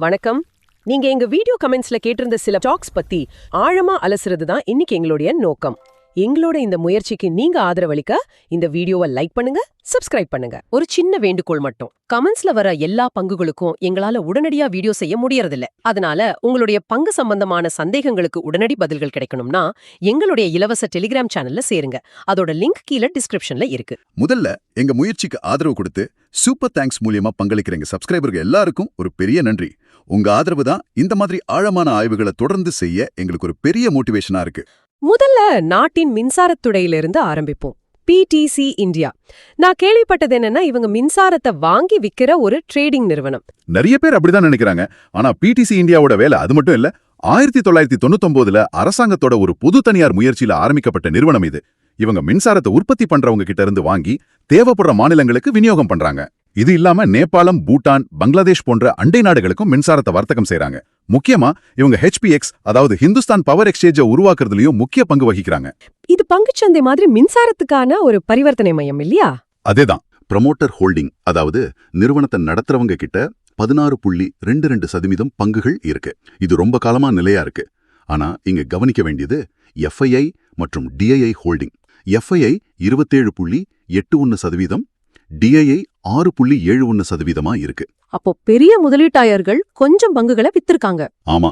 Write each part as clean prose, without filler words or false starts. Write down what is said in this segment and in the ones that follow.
வணக்கம். நீங்க எங்க வீடியோ கமெண்ட்ஸ்ல கேட்டிருந்த சில டாக்ஸ் பத்தி ஆழமா அலசுறது தான் இன்னைக்கு எங்களுடைய நோக்கம். எங்களோட இந்த முயற்சிக்கு நீங்க ஆதரவளிக்க இந்த வீடியோவை லைக் பண்ணுங்க, சப்ஸ்கிரைப் பண்ணுங்க. ஒரு சின்ன வேண்டுகோள் மட்டும், கமெண்ட்ஸ்ல வர எல்லா பங்குகளுக்கும் எங்களால உடனடியா வீடியோ செய்ய முடியறதில்ல. அதனால உங்களுடைய பங்கு சம்பந்தமான சந்தேகங்களுக்கு உடனடி பதில்கள் கிடைக்கணும்னா எங்களுடைய இலவச டெலிகிராம் சேனல்ல சேருங்க. அதோட லிங்க் கீழே டிஸ்கிரிப்ஷன்ல இருக்கு. முதல்ல எங்க முயற்சிக்கு ஆதரவு கொடுத்து சூப்பர் தேங்க்ஸ் மூலியமா பங்களிக்கிற எங்க சப்ஸ்கிரைபர்கள் எல்லாருக்கும் ஒரு பெரிய நன்றி. உங்க ஆதரவு தான் இந்த மாதிரி ஆழமான ஆய்வுகளை தொடர்ந்து செய்ய எங்களுக்கு ஒரு பெரிய மோட்டிவேஷனா இருக்கு. முதல்ல நாட்டின் மின்சாரத்துறையிலிருந்து ஆரம்பிப்போம். PTC India. நான் கேள்விப்பட்டது என்னன்னா, இவங்க மின்சாரத்தை வாங்கி விக்கிற ஒரு ட்ரேடிங் நிறுவனம். நிறைய பேர் அப்படிதான் நினைக்கிறாங்க. ஆனா PTC இந்தியாவோட வேலை அது மட்டும் இல்ல. 1999ல அரசாங்கத்தோட ஒரு பொது தனியார் முயற்சியில ஆரம்பிக்கப்பட்ட நிறுவனம் இது. இவங்க மின்சாரத்தை உற்பத்தி பண்றவங்க கிட்ட இருந்து வாங்கி தேவைப்படுற மாநிலங்களுக்கு விநியோகம் பண்றாங்க. இது இல்லாம நேபாளம், பூட்டான், பங்களாதேஷ் போன்ற அண்டை நாடுகளுக்கும் மின்சாரத்தை வர்த்தகம் செய்றாங்க. முக்கியமா இவங்க HPX, அதாவது ஹிந்துஸ்தான் பவர் எக்ஸ்சேஞ்ச உருவாக்குறதுலயும் முக்கிய பங்கு வகிக்கிறாங்க. இது பங்குச்சந்தை மாதிரி மின்சாரத்துக்கான ஒரு பரிவர்த்தனை மையம் இல்லையா? அதேதான். ப்ரமோட்டர் ஹோல்டிங், அதாவது நிறுவனத்தை நடத்துறவங்க கிட்ட 16.22% பங்குகள் இருக்கு. இது ரொம்ப காலமா நிலையா இருக்கு. ஆனா இங்க கவனிக்க வேண்டியது FII மற்றும் DII ஹோல்டிங். FII 27.81%, DII 6.71% இருக்கு. அப்போ பெரிய முதலீட்டாளர்கள் கொஞ்சம் பங்குகளை வித்திருக்காங்க. ஆமா.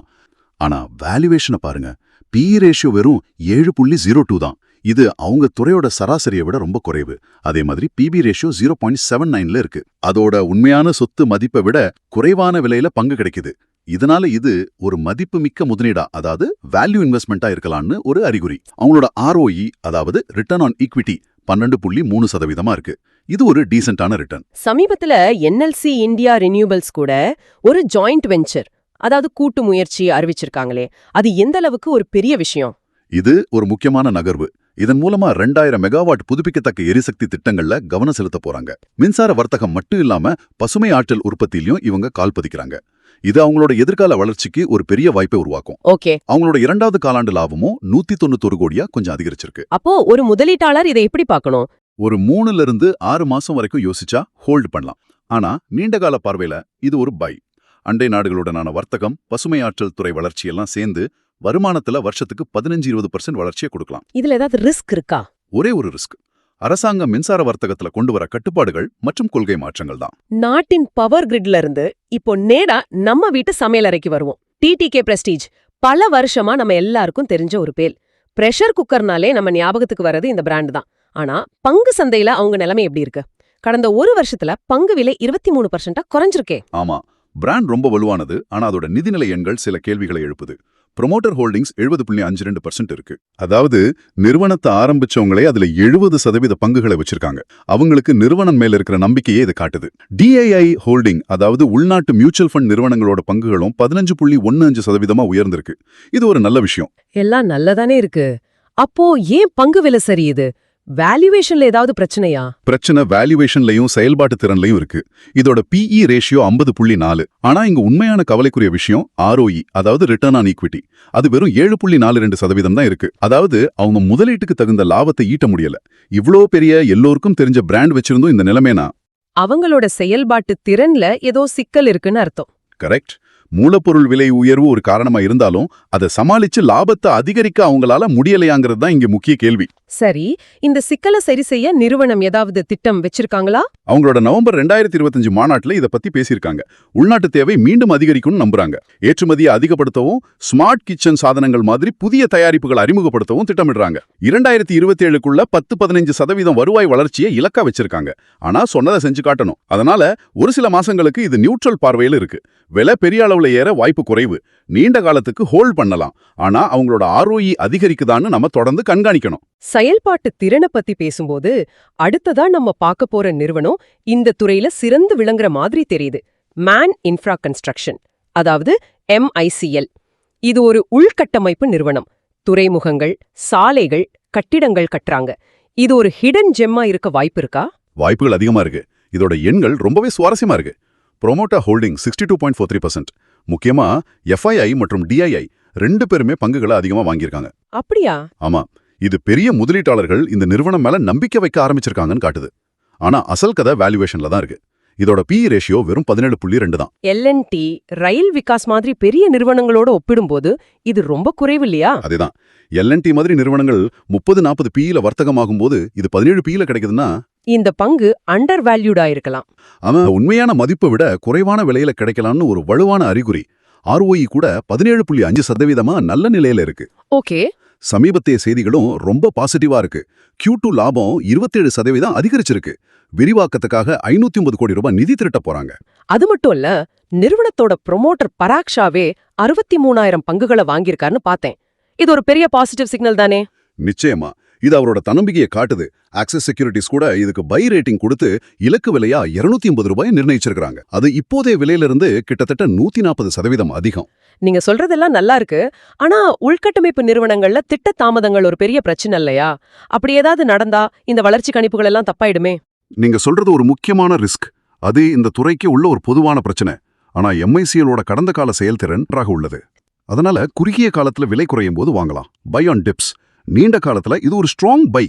ஆனா வேல்யூவேஷனை பாருங்க. PE ரேஷியோ வெறும் 7.02 தான். இது அவங்க துறையோட சராசரியை விட ரொம்ப குறைவு. அதே மாதிரி PB ரேஷியோ 0.79ல இருக்கு. அதோட உண்மையான சொத்து மதிப்பை விட குறைவான விலையில பங்கு கிடைக்குது. இதனால இது ஒரு மதிப்பு மிக்க முதலீடா, அதாவது வேல்யூ இன்வெஸ்ட்மெண்டா இருக்கலாம்னு ஒரு அறிகுறி. அவங்களோட ROE, அதாவது ரிட்டர்ன் ஆன் ஈக்விட்டி 12.3% இருக்கு. இது ஒரு டீசென்டான ரிட்டர்ன். சமீபத்துல NLC இந்தியா ரினியூவபிள்ஸ் கூட ஒரு ஜாயிண்ட் வெஞ்சர், அதாவது கூட்டு முயற்சி அறிவிச்சிருக்காங்களே, அது எந்த அளவுக்கு ஒரு பெரிய விஷயம்? இது ஒரு முக்கியமான நகர்வு. இதன் மூலமா 2000 மெகாவாட் புதுப்பிக்கத்தக்க எரிசக்தி திட்டங்கள்ல கவனம் செலுத்த போறாங்க. மின்சார வர்த்தகம் மட்டும் இல்லாம பசுமை ஆற்றல் உற்பத்தியிலும் இவங்க கால் பதிக்கிறாங்க. இது அவங்களோட எதிர்கால வளர்ச்சிக்கு ஒரு பெரிய வாய்ப்பை உருவாக்கும். ஓகே. அவங்களோட 2வது காலாண்டு லாபமும் 191 கோடியா கொஞ்சம் அதிகரிச்சிருக்கு. அப்போ ஒரு முதலீட்டாளர் இதை எப்படி பார்க்கணும்? ஒரு 3ல இருந்து 6 மாசம் வரைக்கும் யோசிச்சா ஹோல்டு பண்ணலாம். ஆனா நீண்டகால பார்வையில இது ஒரு பை. அண்டை நாடுகளுடனான வர்த்தகம், பசுமை ஆற்றல் துறை வளர்ச்சியெல்லாம் சேர்ந்து வருமானத்துல வருஷத்துக்கு 15-20% வளர்ச்சியை கொடுக்கலாம். இதுல ஏதாவது ரிஸ்க் இருக்கா? ஒரே ஒரு ரிஸ்க், அரசாங்கம் மின்சார வர்த்தகத்துல கொண்டு வர கட்டுப்பாடுகள் மற்றும் கொள்கை மாற்றங்கள் தான். நாட்டின் பவர் கிரிட்ல இருந்து இப்போ நேடா நம்ம வீட்டு சமையலறைக்கு வருவோம். TTK பிரஸ்டீஜ் பல வருஷமா நம்ம எல்லாருக்கும் தெரிஞ்ச ஒரு பேர். பிரஷர் குக்கர்னாலே நம்ம ஞாபகத்துக்கு வர்றது இந்த பிராண்ட் தான். ஆனா பங்கு சந்தையில அவங்க நிலைமை எப்படி இருக்கு? கடந்த ஒரு வருஷத்துல பங்கு விலை 23% குறைஞ்சிருக்கே. ஆமா, பிராண்ட் ரொம்ப வலுவானது. ஆனா அதோட நிதிநிலை எண்கள் சில கேள்விகளை எழுப்புது. ப்ரொமோட்டர் ஹோல்டிங்ஸ் 70.52% இருக்கு. அதாவது நிறுவனத்தை ஆரம்பிச்சவங்களே அதுல 70% பங்குகளை வச்சிருக்காங்க. அவங்களுக்கு நிறுவனம் மேல இருக்கிற நம்பிக்கையே இது காட்டுது. DII ஹோல்டிங், அதாவது உள்நாட்டு மியூச்சுவல் ஃபண்ட் நிறுவனங்களோட பங்குகளும் 15.15% உயர்ந்திருக்கு. இது ஒரு நல்ல விஷயம். எல்லாம் நல்லதானே இருக்கு. அப்போ ஏன் பங்கு விலை சரியுது? வேல்யூவேஷன்ல ஏதாவது பிரச்சனையா? பிரச்சனை வேல்யூவேஷன்லயும் செயல்பாட்டு திறன்லயும் இருக்கு. இதோட PE ரேஷியோ 50.4. ஆனா இங்க உண்மையான கவலைக்குரிய விஷயம் ROE, அதாவது ரிட்டர்ன் ஆன் ஈக்விட்டி. அது வெறும் 7.42% தான் இருக்கு. அதாவது அவங்க முதலீட்டுக்கு தகுந்த லாபத்தை ஈட்ட முடியல. இவ்ளோ பெரிய எல்லோருக்கும் தெரிஞ்ச பிராண்ட் வச்சிருந்தும் இந்த நிலைமைனா அவங்களோட செயல்பாட்டு திறன்ல ஏதோ சிக்கல் இருக்குன்னு அர்த்தம். கரெக்ட். மூலப்பொருள் விலை உயர்வு ஒரு காரணமா இருந்தாலும் அதை சமாளிச்சு லாபத்தை அதிகரிக்க அவங்களால முடியலையாங்கிறது தான் இங்க முக்கிய கேள்வி. சரி, இந்த சிக்கலை சரி செய்ய நிறுவனம் ஏதாவது திட்டம் வச்சிருக்காங்களா? அவங்களோட நவம்பர் 2025 மாநாட்டுல இத பத்தி பேசியிருக்காங்க. உள்நாட்டு தேவை மீண்டும் அதிகரிக்கும்னு நம்புறாங்க. ஏற்றுமதியை அதிகப்படுத்தவும், ஸ்மார்ட் கிச்சன் சாதனங்கள் மாதிரி புதிய தயாரிப்புகள் அறிமுகப்படுத்தவும் திட்டமிடுறாங்க. 2027க்குள்ள 10-15% வருவாய் வளர்ச்சியை இலக்கா வச்சிருக்காங்க. ஆனா சொன்னதை செஞ்சு காட்டணும். அதனால ஒரு சில மாசங்களுக்கு இது நியூட்ரல் பார்வையில் இருக்கு. விலை பெரிய அளவுல ஏற வாய்ப்பு குறைவு. நீண்ட காலத்துக்கு ஹோல்ட் பண்ணலாம். ஆனா அவங்களோட ROE அதிகரிக்குதான்னு நம்ம தொடர்ந்து கண்காணிக்கணும். செயல்பாட்டு திறனை பத்தி பேசும்போது அடுத்ததா நம்ம பார்க்க போற நிறுவனம் இந்த துறையில சிறந்து விளங்குற மாதிரி தெரியுது. மேன் இன்ஃப்ரா கன்ஸ்ட்ரக்ஷன், அதாவது MICL. இது ஒரு உள்கட்டமைப்பு நிறுவனம். துறைமுகங்கள், சாலைகள், கட்டிடங்கள் கட்டுறாங்க. இது ஒரு ஹிடன் ஜெம்மா இருக்க வாய்ப்பு இருக்கா? வாய்ப்புகள் அதிகமா இருக்கு. இதோட எண்கள் ரொம்பவே சுவாரஸ்யமா இருக்கு. Promoter holding 62.43%. முக்கியமா FII மற்றும் DII 2 பேருமே பங்குகளை அதிகமா வாங்கியிருக்காங்க. அப்படியா? ஆமா, இது பெரிய முதலீட்டாளர்கள் இந்த நிறுவனம் மேல நம்பிக்கை வைக்க ஆரம்பிச்சிருக்காங்கன்னு காட்டுது. ஆனா அசல் கதை வேல்யூவேஷன்ல தான் இருக்கு. இதோட பி ரேஷியோ வெறும் 17.2 தான். எல்என்டி, ரயில் விகாஸ் மாதிரி பெரிய நிறுவனங்களோட ஒப்பிடும்போது இது ரொம்ப குறைவு இல்லையா? அதேதான். எல்என்டி மாதிரி நிறுவனங்கள் 30-40 பியில வர்த்தகமாகும் போது இது 17 பியில கிடைக்குதுன்னா இந்த பங்கு அண்டர் வேல்யூடா இருக்கலாம். அவன் உண்மையான மதிப்பை விட குறைவான விலையில கிடைக்கலாம்னு ஒரு வலுவான அறிகுறி. ROE கூட 17.5% நல்ல நிலையில இருக்கு. ஓகே. சமீபத்திய செய்திகளும் ரொம்ப பாசிட்டிவா இருக்கு. Q2 லாபம் 27% அதிகரிச்சிருக்கு. விரிவாக்கத்துக்காக 550 கோடி ரூபாய் நிதி திரட்ட போறாங்க. அது மட்டும் இல்ல, நிறுவனத்தோட ப்ரொமோட்டர் பராக் ஷாவே 63,000 பங்குகளை வாங்கியிருக்காருன்னு பார்த்தேன். இது ஒரு பெரிய பாசிட்டிவ் சிக்னல் தானே? நிச்சயமா. இது அவரோட தன்னம்பிக்கையை காட்டுது. ஆக்சஸ் செக்யூரிட்டிஸ் கூட இதுக்கு பை ரேட்டிங் கொடுத்து இலக்கு விலையா 280 ரூபாய் நிர்ணயிச்சிருக்காங்க. அது இப்போதைய விலையிலிருந்து கிட்டத்தட்ட 140% அதிகம். நீங்க சொல்றதெல்லாம் நல்லா இருக்கு. ஆனா உள்கட்டமைப்பு நிறுவனங்கள்ல திட்ட தாமதங்கள் ஒரு பெரிய பிரச்சனை இல்லையா? அப்படி ஏதாவது நடந்தா இந்த வளர்ச்சி கணிப்புகள் எல்லாம் தப்பாயிடுமே? நீங்க சொல்றது ஒரு முக்கியமான ரிஸ்க். அது இந்த துறைக்கு உள்ள ஒரு பொதுவான பிரச்சனை. ஆனா MICLோட கடந்த கால செயல்திறன் நன்றாக உள்ளது. அதனால குறுகிய காலத்துல விலை குறையும் போது வாங்கலாம். Buy on dips. நீண்ட காலத்துல இது ஒரு ஸ்ட்ராங் பை.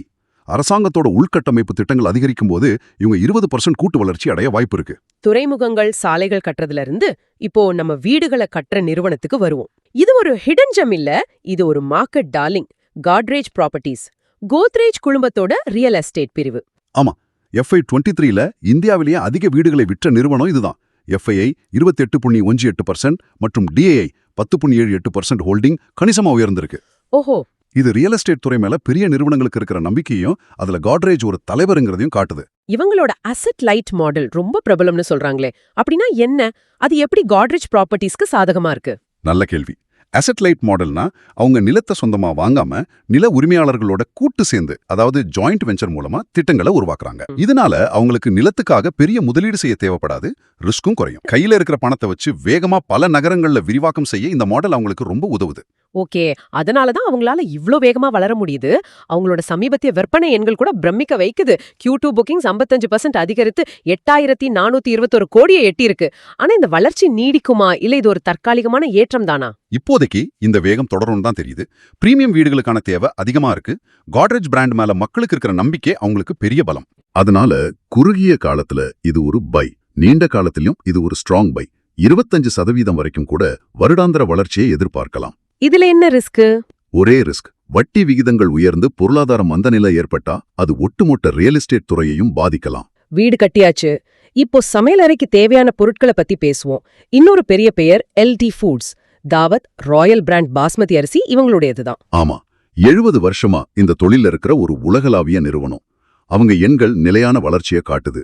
அரசாங்கத்தோட உள்கட்டமைப்பு திட்டங்கள் அதிகரிக்கும் போது இவங்க 20% கூட்டு வளர்ச்சி அடைய வாய்ப்பு இருக்கு. துறைமுகங்கள், சாலைகள் கட்டுறதுல இருந்து இப்போ நம்ம வீடுகளை கட்டுற நிறுவனத்துக்கு வருவோம். இது ஒரு ஹிடன் ஜெம் இல்ல, இது ஒரு market darling. Godrej properties, Godrej குழுமத்தோட ரியல் எஸ்டேட் பிரிவு. ஆமா, FY23ல இந்தியாவிலேயே அதிக வீடுகளை விற்ற நிறுவனம் இதுதான். FII 28.18% மற்றும் DII 10.78% ஹோல்டிங் கணிசமா உயர்ந்திருக்கு. ஓஹோ. இது ரியல் எஸ்டேட் துறை மேல பெரிய நிறுவனங்களுக்கு இருக்கிற நம்பிக்கையும் அதுல காட்ரேஜ் ஒரு தலைவருங்கிறதையும் காட்டுது. இவங்களோட அசெட் லைட் மாடல் ரொம்ப பிரபலம்னு சொல்றாங்களே, அப்படின்னா என்ன? அது எப்படி காட்ரேஜ் ப்ராப்பர்ட்டிஸ்க்கு சாதகமா இருக்கு? நல்ல கேள்வி. அசெட் லைட் மாடல்னா அவங்க நிலத்தை சொந்தமா வாங்காம நில உரிமையாளர்களோட கூட்டு சேர்ந்து, அதாவது ஜாயிண்ட் வெஞ்சர் மூலமா திட்டங்களை உருவாக்குறாங்க. இதனால அவங்களுக்கு நிலத்துக்காக பெரிய முதலீடு செய்ய தேவைப்படாது, ரிஸ்க்கும் குறையும். கையில இருக்கிற பணத்தை வச்சு வேகமா பல நகரங்கள்ல விரிவாக்கம் செய்ய இந்த மாடல் அவங்களுக்கு ரொம்ப உதவுது. ஓகே, அதனாலதான் அவங்களால இவ்ளோ வேகமா வளர முடியுது. அவங்களோட சமீபத்திய விற்பனை எண்கள் கூட பிரமிக்க வைக்குது. Q2 புக்கிங்ஸ் 55% அதிகரித்து 8,421 கோடியை எட்டியிருக்கு. ஆனா இந்த வளர்ச்சி நீடிக்குமா, இல்ல இது ஒரு தற்காலிகமான ஏற்றம் தானா? இப்போதைக்கு இந்த வேகம் தொடரும் தான் தெரியுது. பிரீமியம் வீடுகளுக்கான தேவை அதிகமா இருக்கு. காட்ரேஜ் பிராண்ட் மேல மக்களுக்கு இருக்கிற நம்பிக்கை அவங்களுக்கு பெரிய பலம். அதனால குறுகிய காலத்துல இது ஒரு பை, நீண்ட காலத்திலும் இது ஒரு ஸ்ட்ராங் பை. 25% வரைக்கும் கூட வருடாந்திர வளர்ச்சியை எதிர்பார்க்கலாம். இதுல என்ன ரிஸ்க்? ஒரே ரிஸ்க், வட்டி விகிதங்கள் உயர்ந்து பொருளாதார மந்தநிலை ஏற்பட்டா அது ஒட்டுமொத்த ரியல் எஸ்டேட் துறையையும் பாதிக்கலாம். வீடு கட்டியாச்சு, இப்போ சமையலறைக்கு தேவையான பொருட்களை பத்தி பேசுவோம். இன்னொரு பெரிய பெயர் LT ஃபுட்ஸ். தாவத், ராயல் பிராண்ட் பாஸ்மதி அரிசி இவங்களுடையதுதான். ஆமா, 70 வருஷமா இந்த தொழில இருக்கிற ஒரு உலகளாவிய நிறுவனம். அவங்க எண்கள் நிலையான வளர்ச்சியை காட்டுது.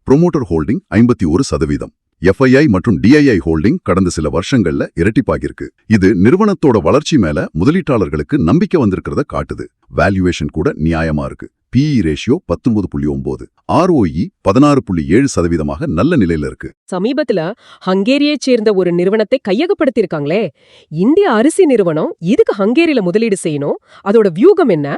Promoter holding 51%. FII மற்றும் DII ஹோல்டிங் கடந்த சில வருஷங்கள்ல இரட்டிப்பாகிருக்கு. இது நிறுவனத்தோட வளர்ச்சி மேல முதலீட்டாளர்களுக்கு நம்பிக்கை வந்திருக்கிறத காட்டுது. வேல்யூவேஷன் கூட நியாயமா இருக்கு. PE ரேஷியோ 19.9, ROE 16.7% நல்ல நிலையில இருக்கு. சமீபத்துல ஹங்கேரியைச் சேர்ந்த ஒரு நிறுவனத்தை கையகப்படுத்தியிருக்காங்களே, இந்திய அரிசி நிறுவனம் இதுக்கு ஹங்கேரியில முதலீடு செய்யணும். அதோட வியூகம் என்ன?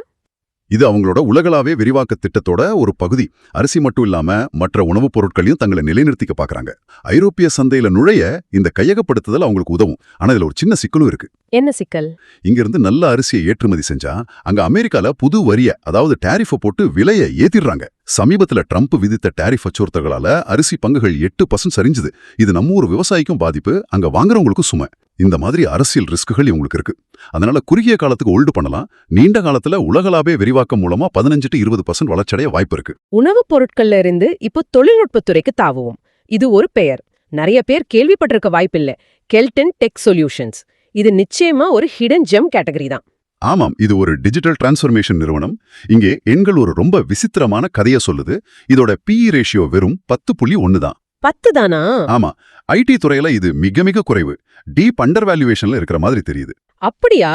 இது அவங்களோட உலகளாவே விரிவாக்க திட்டத்தோட ஒரு பகுதி. அரிசி மட்டும் இல்லாம மற்ற உணவுப் பொருட்களையும் தங்களை நிலைநிறுத்திக்க பாக்குறாங்க. ஐரோப்பிய சந்தையில நுழைய இந்த கையகப்படுத்துதல் அவங்களுக்கு உதவும். ஆனா இதுல ஒரு சின்ன சிக்கலும் இருக்கு. என்ன சிக்கல்? இங்கிருந்து நல்ல அரிசியை ஏற்றுமதி செஞ்சா அங்க அமெரிக்கால புது வரிய, அதாவது டாரிஃப போட்டு விலையை ஏத்திடுறாங்க. சமீபத்துல ட்ரம்ப் விதித்த டாரிஃப் அச்சுறுத்தல்களால அரிசி பங்குகள் 8% சரிஞ்சுது. இது நம்ம ஒரு விவசாயிக்கும் பாதிப்பு, அங்க வாங்குறவங்களுக்கும் சுமை. இந்த மாதிரி அரசியல் ரிஸ்குகள் இவங்களுக்கு இருக்கு. அதனால குறுகிய காலத்துக்கு ஹோல்டு பண்ணலாம். நீண்ட காலத்துல உலகளாவே விரிவாக்கம் மூலமா 15-20% வளர்ச்சியடைய வாய்ப்பு இருக்கு. உணவுப் பொருட்கள்ல இருந்து இப்போ தொழில்நுட்பத்துறைக்கு தாவுவோம். இது ஒரு பெயர், நிறைய பேர் கேள்விப்பட்டிருக்க வாய்ப்பில்லை. கெல்டன் டெக் சொல்யூஷன்ஸ். இது நிச்சயமா ஒரு ஹிடன் ஜெம் கேட்டகரி தான். ஆமாம், இது ஒரு டிஜிட்டல் டிரான்ஸ்ஃபர்மேஷன் நிறுவனம். இங்கே எண்கள் ஒரு ரொம்ப விசித்திரமான கதையை சொல்லுது. இதோட PE ரேஷியோ வெறும் 10.1 தான். 10 தானா? ஆமா, IT துறையில இது மிக மிக குறைவு. டீப் அண்டர் வேல்யூவேஷன்ல இருக்கிற மாதிரி தெரியுது. அப்படியா?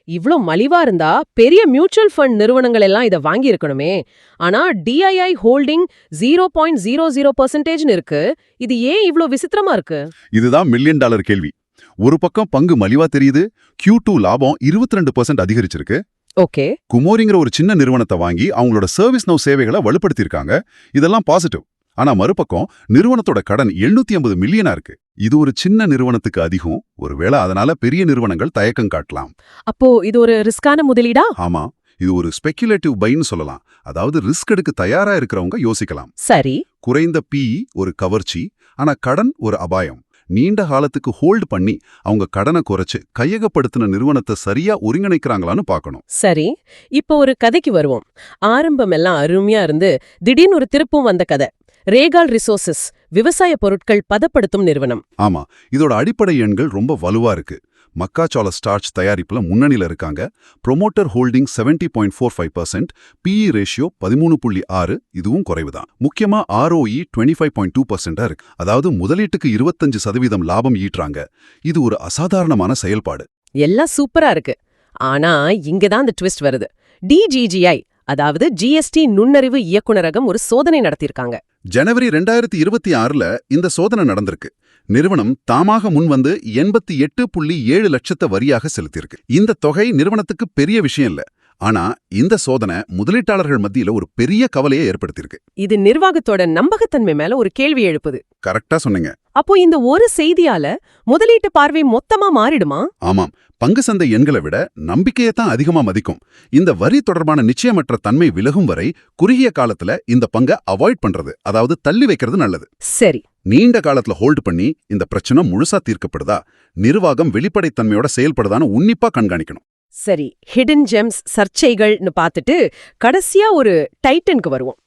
இவ்ளோ மலிவா இருந்தா பெரிய மியூச்சுவல் ஃபண்ட் நிறுவனங்கள் எல்லாம் இத வாங்கி இருக்கணுமே. ஆனா DII ஹோல்டிங் 0.00% இருக்கு. இது ஏன் இவ்ளோ விசித்திரமா இருக்கு? இதுதான் $1 மில்லியன் கேள்வி. ஒரு பக்கம் பங்கு மலிவா தெரியுது. Q2 லாபம் 22% அதிகரிச்சிருக்கு. ஓகே. குமோரிங்கிற ஒரு சின்ன நிறுவனத்தை வாங்கி அவங்களோட சர்வீஸ் நவ் சேவைகளை வலுப்படுத்தியிருக்காங்க. இதெல்லாம் பாசிட்டிவ். ஆனா மறுபக்கம் நிறுவனத்தோட கடன் 750 மில்லியனா இருக்கு. இது ஒரு சின்ன நிறுவனத்துக்கு அதிகம். ஒருவேளை அதனால பெரிய நிறுவனங்கள் தயக்கம் காட்டலாம். அப்போ இது ஒரு ரிஸ்கான முதலீடா? ஆமா, இது ஒரு ஸ்பெகுலேட்டிவ் பைன்னு சொல்லலாம். அதாவது ரிஸ்க் எடுக்க தயாரா இருக்கிறவங்க யோசிக்கலாம். சரி. குறைந்த PE ஒரு கவர்ச்சி, ஆனா கடன் ஒரு அபாயம். நீண்ட காலத்துக்கு ஹோல்டு பண்ணி அவங்க கடனை குறைச்சு கையகப்படுத்தின நிறுவனத்தை சரியா ஒருங்கிணைக்கிறாங்களான்னு பார்க்கணும். சரி, இப்போ ஒரு கதைக்கு வருவோம். ஆரம்பம் எல்லாம் அருமையா இருந்து திடீர்னு ஒரு திருப்பம் வந்த கதை. ரேகால் ரிசோர்சஸ் விவசாய பொருட்கள் பதப்படுத்தும் நிறுவனம். ஆமா, இதோட அடிப்படை எண்கள் ரொம்ப வலுவா இருக்கு. மக்காச்சோள ஸ்டார்ச் தயாரிப்புல முன்னணியில இருக்காங்க. ப்ரொமோட்டர் ஹோல்டிங் 70.45%, PE ரேஷியோ 13.6, இதுவும் குறைவுதான். முக்கியமா ROE 25.2% இருக்கு. அதாவது முதலீட்டுக்கு 25% லாபம் ஈட்டுறாங்க. இது ஒரு அசாதாரணமான செயல்பாடு. எல்லாம் சூப்பரா இருக்கு. ஆனா இங்கதான் அந்த ட்விஸ்ட் வருது. DGGI, அதாவது GST நுண்ணறிவு இயக்குனரகம் ஒரு சோதனை நடத்தியிருக்காங்க. ஜனவரி 2026ல இந்த சோதனை நடந்திருக்கு. நிறுவனம் தாமாக முன்வந்து 88.7 லட்சத்தை வரியாக செலுத்தியிருக்கு. இந்த தொகை நிறுவனத்துக்கு பெரிய விஷயம் இல்ல. ஆனா இந்த சோதனை முதலீட்டாளர்கள் மத்தியில ஒரு பெரிய கவலையை ஏற்படுத்தியிருக்கு. இது நிர்வாகத்தோட நம்பகத்தன்மை மேல ஒரு கேள்வி எழுப்புது. கரெக்டா சொன்னீங்க. அப்போ இந்த ஒரு செய்தியால முதலீட்டு பார்வை மொத்தமா மாறிடுமா? ஆமாம், பங்கு சந்தை எண்களை விட நம்பிக்கையை தான் அதிகமா மதிக்கும். இந்த வரி தொடர்பான நிச்சயமற்ற தன்மை விலகும் வரை குறுகிய காலத்துல இந்த பங்கை அவாய்ட் பண்றது, அதாவது தள்ளி வைக்கிறது நல்லது. சரி. நீண்ட காலத்துல ஹோல்டு பண்ணி இந்த பிரச்சனை முழுசா தீர்க்கப்படுதா, நிர்வாகம் வெளிப்படைத்தன்மையோட செயல்படுதான்னு உன்னிப்பா கண்காணிக்கணும். சரி, ஹிடன் ஜெம்ஸ் சர்ச்சைகள்னு பார்த்துட்டு கடைசியா ஒரு டைட்டனுக்கு வருவோம்.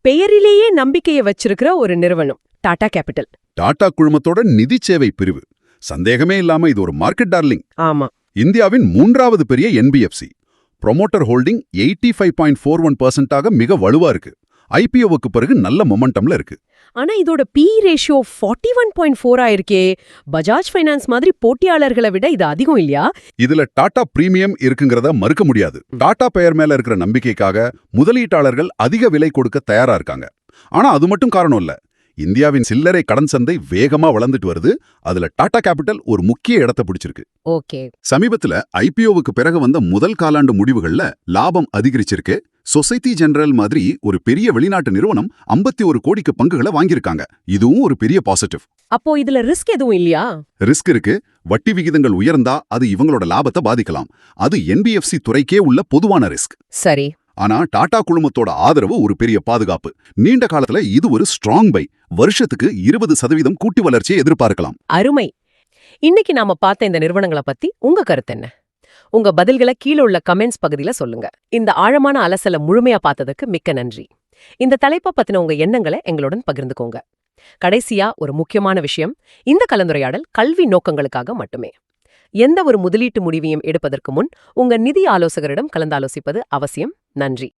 பெயரிலேயே நம்பிக்கையை வச்சிருக்கிற ஒரு நிறுவனம், டாடா கேபிட்டல். டாடா குழுமத்தோட நிதி சேவை பிரிவு. சந்தேகமே இல்லாம இது ஒரு மார்க்கெட் டார்லிங். ஆமா. இந்தியாவின் 3வது பெரிய NBFC. ப்ரொமோட்டர் ஹோல்டிங் 85.41% மிக வலுவா இருக்கு. IPOவுக்கு பிறகு நல்ல மொமெண்டம்ல இருக்கு. ஆனா இதோட PE ரேஷியோ 41.4 ஆயிருக்கே. பஜாஜ் ஃபைனான்ஸ் மாதிரி போட்டியாளர்களை விட இது அதிகம் இல்லையா? இதுல டாடா பிரீமியம் இருக்குங்கிறத மறுக்க முடியாது. டாடா பெயர் மேல இருக்கிற நம்பிக்கைக்காக முதலீட்டாளர்கள் அதிக விலை கொடுக்க தயாரா இருக்காங்க. ஆனா அது மட்டும் காரணம் இல்ல. இந்தியாவின் சில்லறை கடன் சந்தை வேகமா வளர்ந்துட்டு வருது. அதுல டாடா கேபிட்டல் ஒரு முக்கிய இடத்தை பிடிச்சிருக்கு. ஓகே. சமீபத்துல IPOவுக்கு பிறகு வந்த முதல் காலாண்டு முடிவுகள்ல லாபம் அதிகரிச்சிருக்கு. சொசைட்டி ஜெனரல் மாதிரி ஒரு பெரிய வெளிநாட்டு நிறுவனம் 51 கோடிக்கு பங்குகளை வாங்கியிருக்காங்க. இதுவும் ஒரு பெரிய பாசிட்டிவ். அப்போ இதுல ரிஸ்க் எதுவும் இல்லையா? ரிஸ்க் இருக்கு. வட்டி விகிதங்கள் உயர்ந்தா அது இவங்களோட லாபத்தை பாதிக்கலாம். அது NBFC துறைக்கே உள்ள பொதுவான ரிஸ்க். சரி. ஆனா டாடா குழுமத்தோட ஆதரவு ஒரு பெரிய பாதுகாப்பு. நீண்ட காலத்துல இது ஒரு ஸ்ட்ராங் பை. வருஷத்துக்கு 20% கூட்டி வளர்ச்சியை எதிர்பார்க்கலாம். அருமை. இன்னைக்கு நாம பார்த்த இந்த நிறுவனங்களை பத்தி உங்க கருத்து என்ன? உங்க பதில்களை கீழே உள்ள கமெண்ட்ஸ் பகுதியில சொல்லுங்க. இந்த ஆழமான அலசலை முழுமையா பார்த்ததுக்கு மிக்க நன்றி. இந்த தலைப்பை பத்தின உங்க எண்ணங்களை எங்களுடன் பகிர்ந்துக்கோங்க. கடைசியா ஒரு முக்கியமான விஷயம், இந்த கலந்துரையாடல் கல்வி நோக்கங்களுக்காக மட்டுமே. எந்த ஒரு முதலீட்டு முடிவையும் எடுப்பதற்கு முன் உங்க நிதி ஆலோசகரிடம் கலந்தாலோசிப்பது அவசியம். நன்றி.